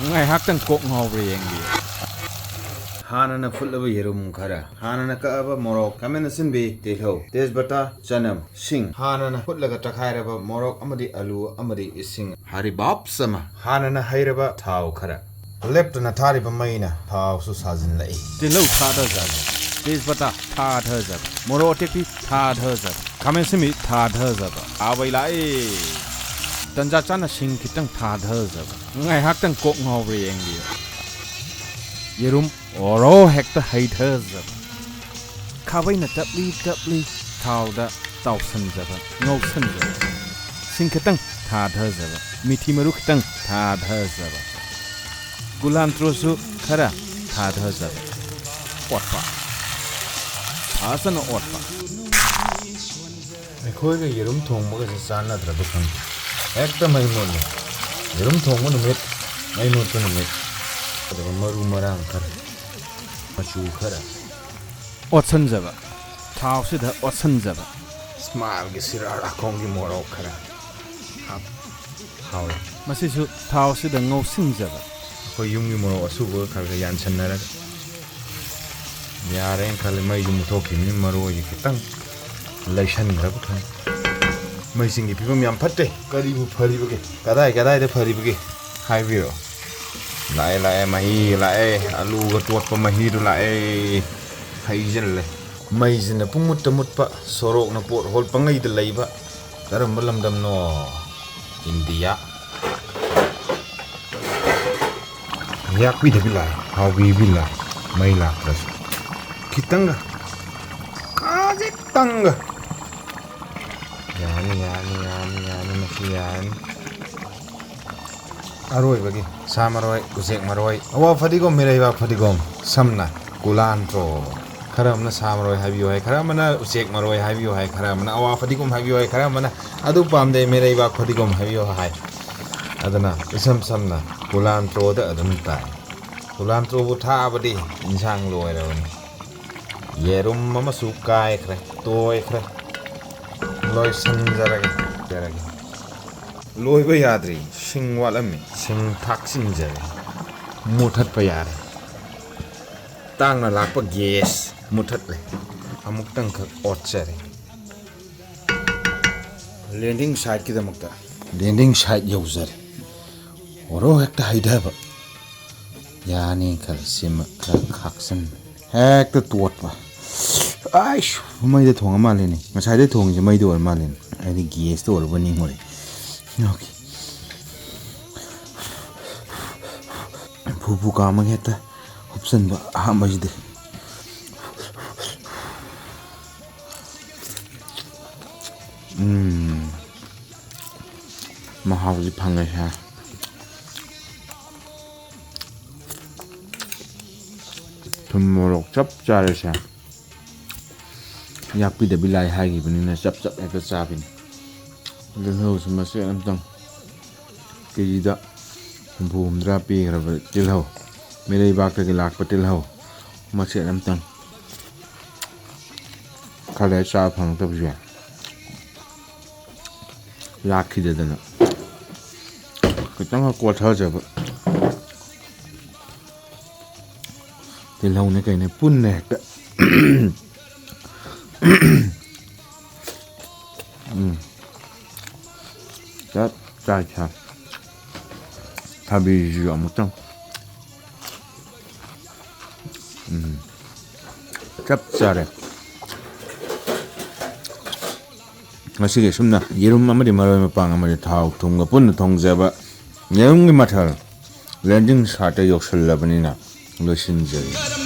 ngay hak tang kok ngau reng bi Hanana fullaba yerum khara hanana kaaba morok kamena sinbi telho tezbata chanam sing hanana fullaga takhairaba morok amadi alu amadi ising haribab sama hanana hairaba thau khara left na thariba maina thau su sajin lai telo tha da za tezbata tha tha za moro tekpi tha tha za kamen simi tha tha za awai lai tanja chana sing kitang tha tha za ngay hak tang kok ngau reng bi Yerum oro hekta haters Kawai na tapli Tau da tau san zaba Ngau san zaba Singkatang thadha zaba Mithi maruk tang thadha zaba Gulan trosu khara thadha zaba Otpa Asana otpa khoi ga yerum thongba ga sana dra ba khang ekta mai mon yerum thongba numit mai mon to numit maru marang khara machu khara Otsan zaba Tau sida otsan zaba smile ge sirara khong gi moro khara hap haw Masisu tau sida ngau sin zaba ko yung gi moro asu go khal ga yan chan na ra yare khal mai ju mu thoki ni maro yi kitang laishan ra ba khang mai sing gi phibam yam phatte kari bu phari bu ge kadai de phari bu ge hai bi ro lại mahi lại alu ga tuat pa mahi du lại hai jen le mai jin pung mut pa sorok na pot hol pangai de lai ba daram balam dam no India yak wi de bilai how wi bilai mai la pras kitanga kaje tanga yani masian aroi bagi samaroi usek maroi awa fadigom mirai ba fadigom samna kulantro kharamna samaroi habiyo hai kharamna usek maroi habiyo hai kharamna awa fadigom habiyo hai kharamna adu pamde mirai ba fadigom habiyo hai adana isam samna kulantro da adum tai kulantro bu tha badi insang loi rawani yerum mama sukai khre toy khre loi sanjarage jarage loi ba yadri sing walami sing thak sing jare muthat pa yare tang na lak pa gas muthat le amuk tang khak ot jare landing site ki damakta landing site yau jare oro hekta haida ba yani khal sim khaksan hekta tuat ba ai mai de thong ma le ni ngasai de thong je mai do ma le ai ni gas to ro bani ngore okay Pupu kama kita option ba majde mahawji phangai ha thumorok chap chare sha yakpi de bilai hai gi bunina chap ek chapin lho sma se am tang kejida bùm ra pi rồi tiêu hậu mấy đây bác cái lạc và tiêu hậu mà sẽ làm tăng khai lấy sao phẳng tập duyệt lạc khi được nữa cái trong họ quạt hơi rồi tiêu hậu này cái này phun nẹt đó rất trai chặt 답이 주요 못정 짭짤해 맛있게 숨나 예름 아무리 말하면 빵 아무리 다 동가 분노 동자바 예름이 마탈 랜딩 사태 욕설라버니나 러신저리